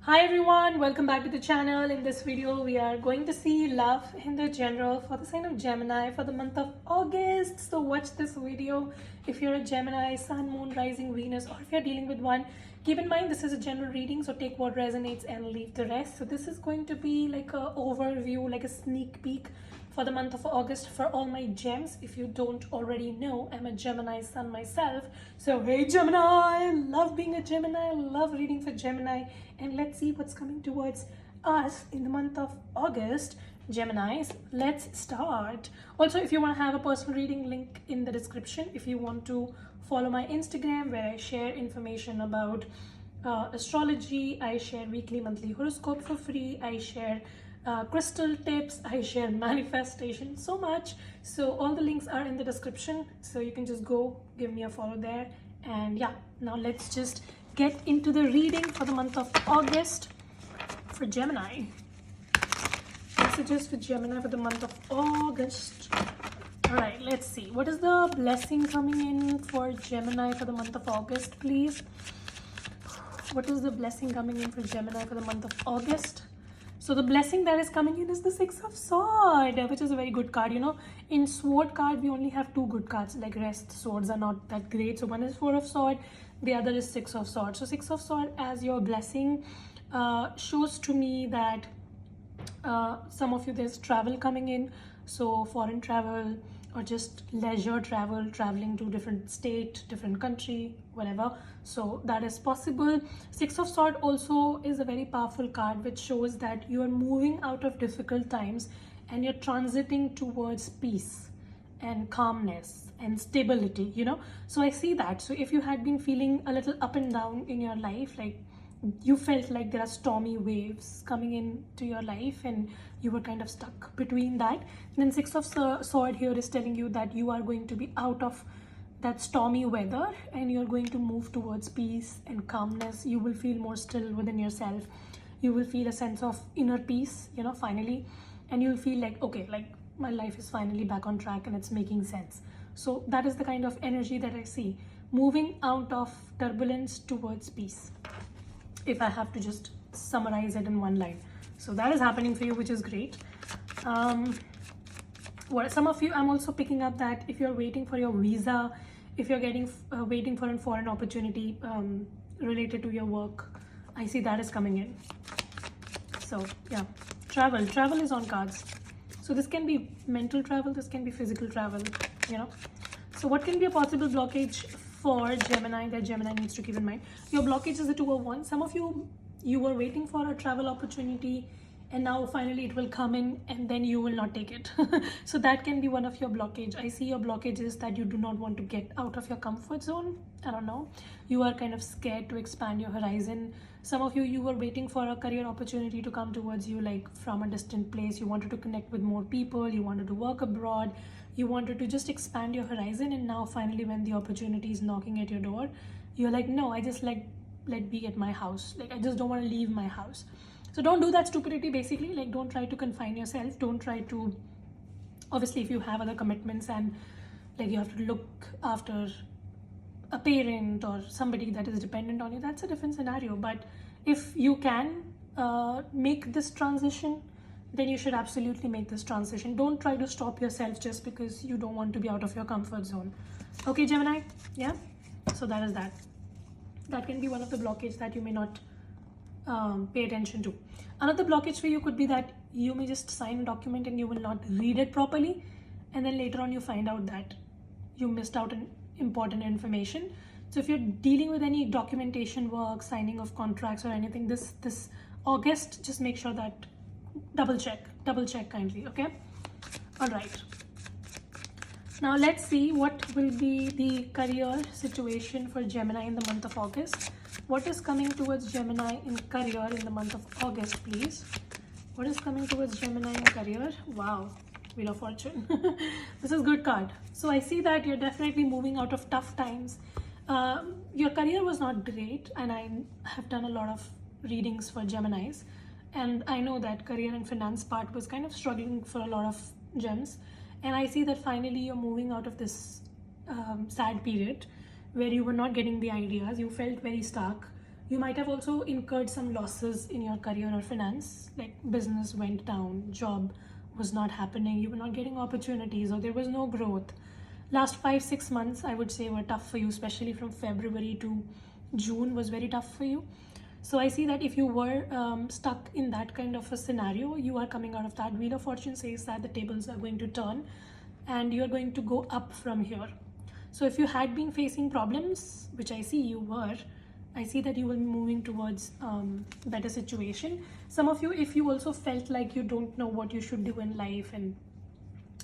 Hi everyone, welcome back to the channel. In this video, we are going to see love in the general for the sign of Gemini for the month of August. So watch this video. If you're a Gemini, Sun, Moon, Rising, Venus, or if you're dealing with one, keep in mind this is a general reading, so take what resonates and leave the rest. So this is going to be like a overview, like a sneak peek for the month of August for all my gems. If you don't already know, I'm a Gemini Sun myself. So hey Gemini, I love being a Gemini, I love reading for Gemini. And let's see what's coming towards us in the month of August. Geminis, let's start. Also, if you want to have a personal reading, link in the description. If you want to follow my Instagram where I share information about astrology, I share weekly, monthly horoscope for free, I share crystal tips, I share manifestation, so much. So all the links are in the description, so you can just go give me a follow there. And yeah, now let's just get into the reading for the month of August for Gemini. Messages for Gemini for the month of August. All right, let's see. What is the blessing coming in for Gemini for the month of August, please? What is the blessing coming in for Gemini for the month of August? So the blessing that is coming in is the Six of Swords, which is a very good card. You know, in Sword card, we only have two good cards. Like rest swords are not that great. So one is Four of Swords, the other is Six of Swords. So Six of Swords as your blessing shows to me that some of you, there's travel coming in. So foreign travel or just leisure travel, traveling to different state, different country, whatever. So that is possible. Six of Swords also is a very powerful card which shows that you are moving out of difficult times and you're transiting towards peace and calmness and stability, you know. So I see that. So if you had been feeling a little up and down in your life, like you felt like there are stormy waves coming into your life and you were kind of stuck between that, then Six of Swords here is telling you that you are going to be out of that stormy weather and you're going to move towards peace and calmness. You will feel more still within yourself. You will feel a sense of inner peace, you know, finally. And you'll feel like, okay, like my life is finally back on track and it's making sense. So that is the kind of energy that I see. Moving out of turbulence towards peace, if I have to just summarize it in one line. So that is happening for you, which is great. What some of you, I'm also picking up that if you're waiting for your visa, if you're getting waiting for a foreign opportunity related to your work, I see that is coming in. So yeah, travel is on cards. So this can be mental travel, this can be physical travel, you know. So what can be a possible blockage for Gemini that Gemini needs to keep in mind? Your blockage is the Two of Wands. Some of you were waiting for a travel opportunity and now finally it will come in and then you will not take it. So that can be one of your blockage. I see your blockage is that you do not want to get out of your comfort zone. I don't know. You are kind of scared to expand your horizon. Some of you were waiting for a career opportunity to come towards you, like from a distant place. You wanted to connect with more people. You wanted to work abroad. You wanted to just expand your horizon, and now finally when the opportunity is knocking at your door, you're like, no, I just let be at my house. Like I just don't want to leave my house. So don't do that stupidity, basically. Like don't try to confine yourself. Don't try to, obviously if you have other commitments and like you have to look after a parent or somebody that is dependent on you, that's a different scenario. But if you can make this transition, then you should absolutely make this transition. Don't try to stop yourself just because you don't want to be out of your comfort zone. Okay, Gemini? Yeah? So that is that. That can be one of the blockages that you may not pay attention to. Another blockage for you could be that you may just sign a document and you will not read it properly, and then later on you find out that you missed out on important information. So if you're dealing with any documentation work, signing of contracts or anything this August, just make sure that double check kindly. Okay, all right. Now let's see what will be the career situation for Gemini in the month of August. What is coming towards Gemini in career in the month of August, please? What is coming towards Gemini in career? Wow, Wheel of Fortune. This is good card. So I see that you're definitely moving out of tough times. Your career was not great, and I have done a lot of readings for Geminis, and I know that career and finance part was kind of struggling for a lot of gems. And I see that finally you're moving out of this sad period where you were not getting the ideas. You felt very stuck. You might have also incurred some losses in your career or finance, like business went down, job was not happening, you were not getting opportunities, or there was no growth. Last 5-6 months, I would say, were tough for you, especially from February to June was very tough for you. So I see that if you were stuck in that kind of a scenario, you are coming out of that. Wheel of Fortune says that the tables are going to turn and you're going to go up from here. So if you had been facing problems, which I see you were, I see that you will be moving towards better situation. Some of you, if you also felt like you don't know what you should do in life and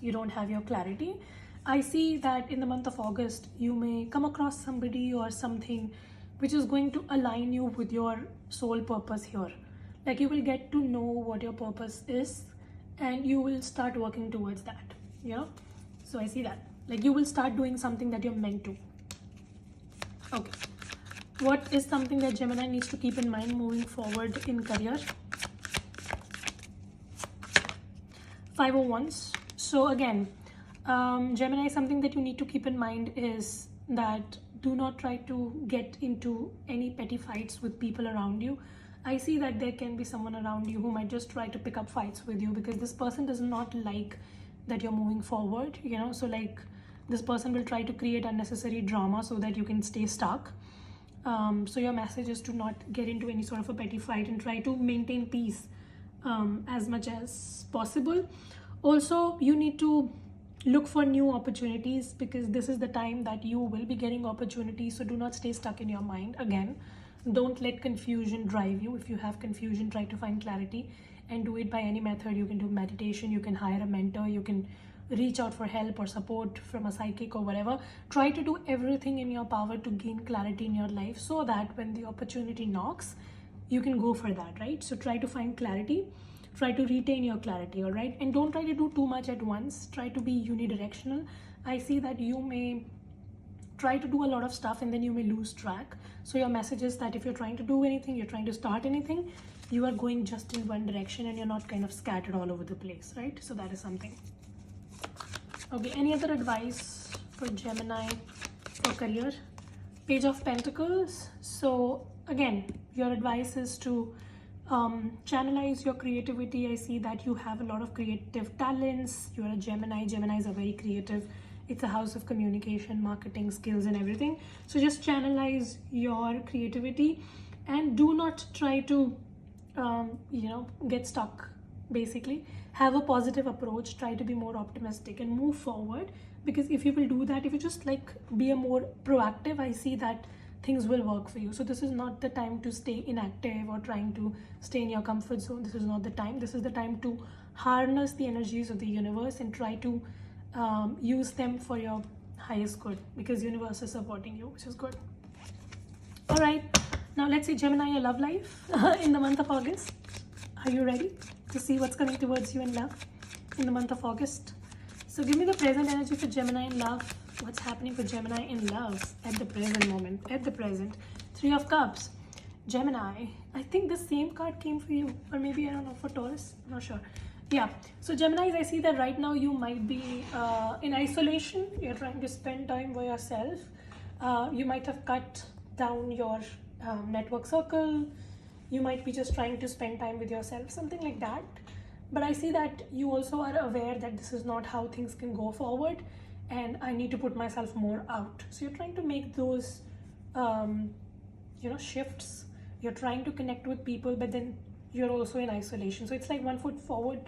you don't have your clarity, I see that in the month of August, you may come across somebody or something which is going to align you with your soul purpose here. Like you will get to know what your purpose is and you will start working towards that, you know? So I see that. Like you will start doing something that you're meant to. Okay. What is something that Gemini needs to keep in mind moving forward in career? 5 of Wands. So again, Gemini, something that you need to keep in mind is that do not try to get into any petty fights with people around you. I see that there can be someone around you who might just try to pick up fights with you because this person does not like that you're moving forward, you know? So like this person will try to create unnecessary drama so that you can stay stuck. So your message is to not get into any sort of a petty fight and try to maintain peace as much as possible. Also, you need to look for new opportunities because this is the time that you will be getting opportunities. So do not stay stuck in your mind. Again, don't let confusion drive you. If you have confusion, try to find clarity and do it by any method. You can do meditation, you can hire a mentor, you can reach out for help or support from a psychic or whatever. Try to do everything in your power to gain clarity in your life so that when the opportunity knocks, you can go for that, right? So try to find clarity, try to retain your clarity, all right? And don't try to do too much at once. Try to be unidirectional. I see that you may try to do a lot of stuff and then you may lose track. So your message is that if you're trying to do anything, you're trying to start anything, you are going just in one direction and you're not kind of scattered all over the place, right? So that is something. Okay, any other advice for Gemini for career? Page of Pentacles. So again, your advice is to channelize your creativity. I see that you have a lot of creative talents. You're a Gemini. Geminis are very creative. It's a house of communication, marketing skills and everything. So just channelize your creativity and do not try to get stuck. Basically have a positive approach, try to be more optimistic and move forward, because if you will do that, if you just like be a more proactive, I see that things will work for you. So this is not the time to stay inactive or trying to stay in your comfort zone. This is not the time. This is the time to harness the energies of the universe and try to use them for your highest good, because universe is supporting you, which is good. All right, now let's see Gemini, your love life in the month of August. Are you ready to see what's coming towards you in love in the month of August? So give me the present energy for Gemini in love. What's happening for Gemini in love at the present moment, at the present? 3 of Cups. Gemini, I think the same card came for you, or maybe I don't know, for Taurus, I'm not sure. Yeah, so Geminis, I see that right now you might be in isolation. You're trying to spend time by yourself. You might have cut down your network circle. You might be just trying to spend time with yourself, something like that. But I see that you also are aware that this is not how things can go forward and I need to put myself more out. So you're trying to make those shifts. You're trying to connect with people, but then you're also in isolation. So it's like 1 foot forward,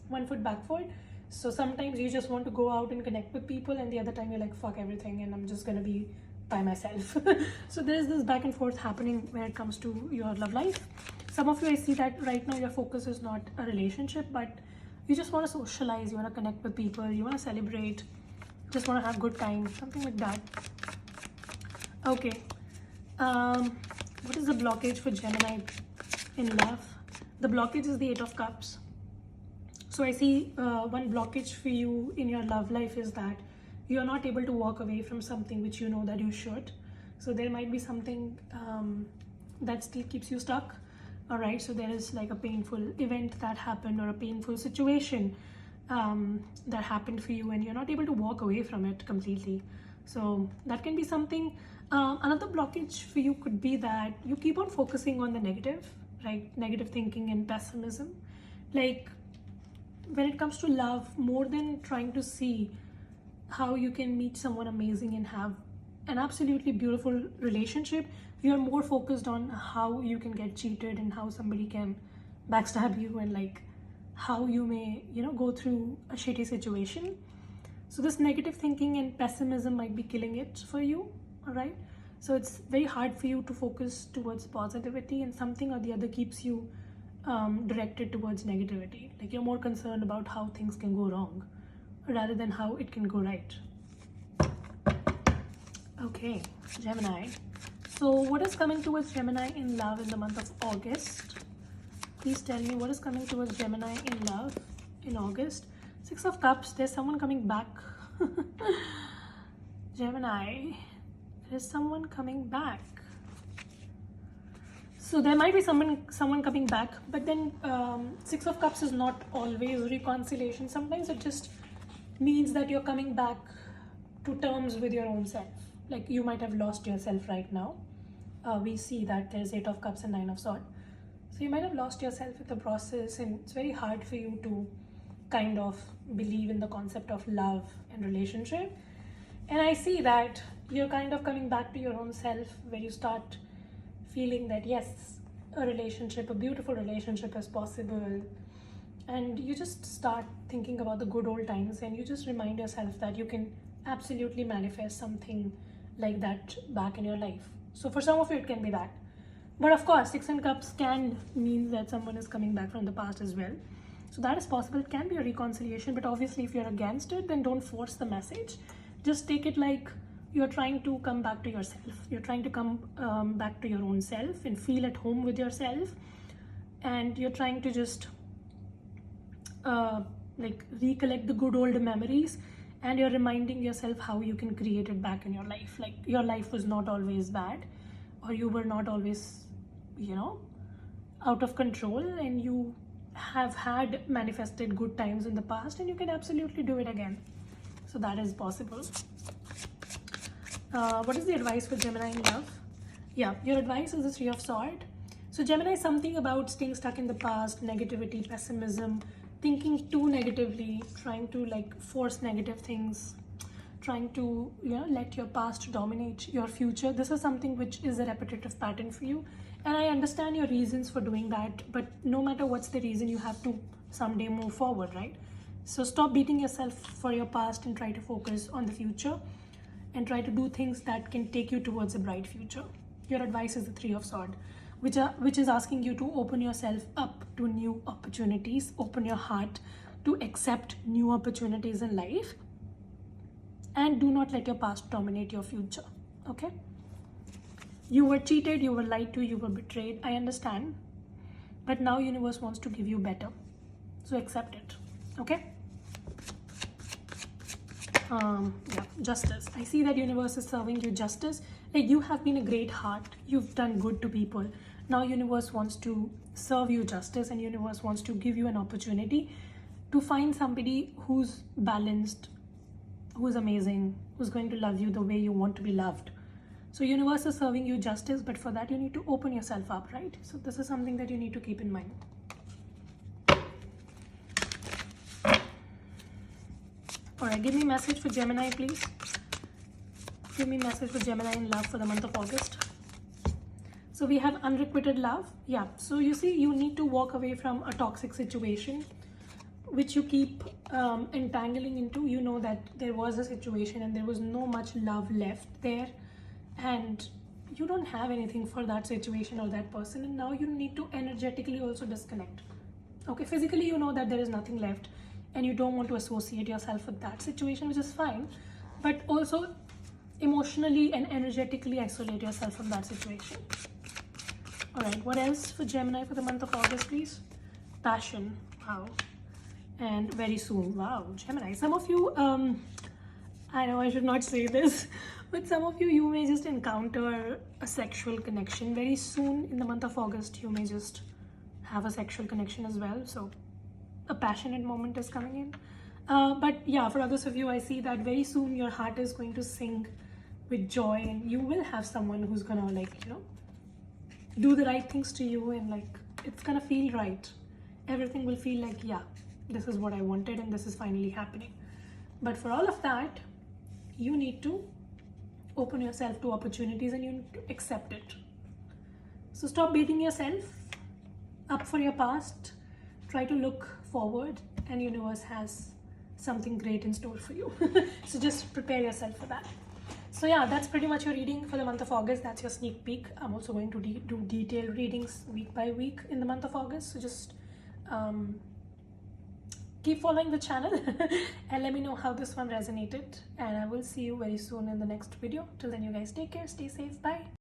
1 foot backward. So sometimes you just want to go out and connect with people, and the other time you're like, fuck everything and I'm just gonna be by myself. So there's this back and forth happening when it comes to your love life. Some of you, I see that right now your focus is not a relationship, but you just want to socialize, you want to connect with people, you want to celebrate, just want to have good time, something like that. Okay, what is the blockage for Gemini in love? The blockage is the 8 of Cups. So I see one blockage for you in your love life is that you are not able to walk away from something which you know that you should. So there might be something that still keeps you stuck. All right, so there is like a painful event that happened or a painful situation that happened for you and you're not able to walk away from it completely. So that can be something. Another blockage for you could be that you keep on focusing on the negative, right? Negative thinking and pessimism. Like when it comes to love, more than trying to see how you can meet someone amazing and have an absolutely beautiful relationship, you're more focused on how you can get cheated and how somebody can backstab you and like how you may, go through a shitty situation. So this negative thinking and pessimism might be killing it for you, all right? So it's very hard for you to focus towards positivity, and something or the other keeps you directed towards negativity. Like you're more concerned about how things can go wrong rather than how it can go right. Okay, Gemini. So what is coming towards Gemini in love in the month of August? Please tell me what is coming towards Gemini in love in August. 6 of Cups, there's someone coming back. Gemini, there's someone coming back. So there might be someone coming back, but then 6 of Cups is not always reconciliation. Sometimes it just means that you're coming back to terms with your own self. Like you might have lost yourself right now. We see that there's 8 of Cups and 9 of Swords. So you might have lost yourself in the process, and it's very hard for you to kind of believe in the concept of love and relationship. And I see that you're kind of coming back to your own self, where you start feeling that yes, a relationship, a beautiful relationship is possible, and you just start thinking about the good old times, and you just remind yourself that you can absolutely manifest something like that back in your life. So for some of you it can be that, but of course 6 of Cups can mean that someone is coming back from the past as well. So that is possible. It can be a reconciliation, but obviously if you're against it, then don't force the message. Just take it like you're trying to come back to yourself. You're trying to come back to your own self and feel at home with yourself. And you're trying to just like recollect the good old memories. And you're reminding yourself how you can create it back in your life. Like your life was not always bad, or you were not always, out of control, and you have had manifested good times in the past, and you can absolutely do it again. So that is possible. What is the advice for Gemini in love? Yeah, your advice is the 3 of Swords. So Gemini, something about staying stuck in the past, negativity, pessimism, thinking too negatively, trying to like force negative things, trying to let your past dominate your future. This is something which is a repetitive pattern for you, and I understand your reasons for doing that, but no matter what's the reason, you have to someday move forward, right? So stop beating yourself for your past and try to focus on the future and try to do things that can take you towards a bright future. Your advice is the 3 of Swords, which is asking you to open yourself up to new opportunities, open your heart to accept new opportunities in life, and do not let your past dominate your future. Okay? You were cheated, you were lied to, you were betrayed. I understand. But now universe wants to give you better. So accept it. Okay? Yeah, justice. I see that universe is serving you justice. Like you have been a great heart. You've done good to people. Now universe wants to serve you justice, and universe wants to give you an opportunity to find somebody who's balanced, who's amazing, who's going to love you the way you want to be loved. So universe is serving you justice, but for that you need to open yourself up, right? So this is something that you need to keep in mind. Alright, give me message for Gemini, please. Give me message for Gemini in love for the month of August. So we have unrequited love. Yeah, so you see, you need to walk away from a toxic situation which you keep entangling into. You know that there was a situation and there was no much love left there, and you don't have anything for that situation or that person, and now you need to energetically also disconnect. Okay, physically you know that there is nothing left and you don't want to associate yourself with that situation, which is fine, but also emotionally and energetically isolate yourself from that situation. All right, what else for Gemini for the month of August, please? Passion. Wow. And very soon. Wow, Gemini. Some of you, I know I should not say this, but some of you, you may just encounter a sexual connection very soon. In the month of August, you may just have a sexual connection as well. So a passionate moment is coming in. But yeah, for others of you, I see that very soon your heart is going to sing with joy, and you will have someone who's gonna, like, you know, do the right things to you, and like it's gonna feel right. Everything will feel like, yeah, this is what I wanted and this is finally happening. But for all of that, you need to open yourself to opportunities and you need to accept it. So stop beating yourself up for your past. Try to look forward, and universe has something great in store for you. So just prepare yourself for that. So yeah, that's pretty much your reading for the month of August. That's your sneak peek. I'm also going to do detailed readings week by week in the month of August. So just keep following the channel and let me know how this one resonated. And I will see you very soon in the next video. Till then, you guys take care, stay safe, bye.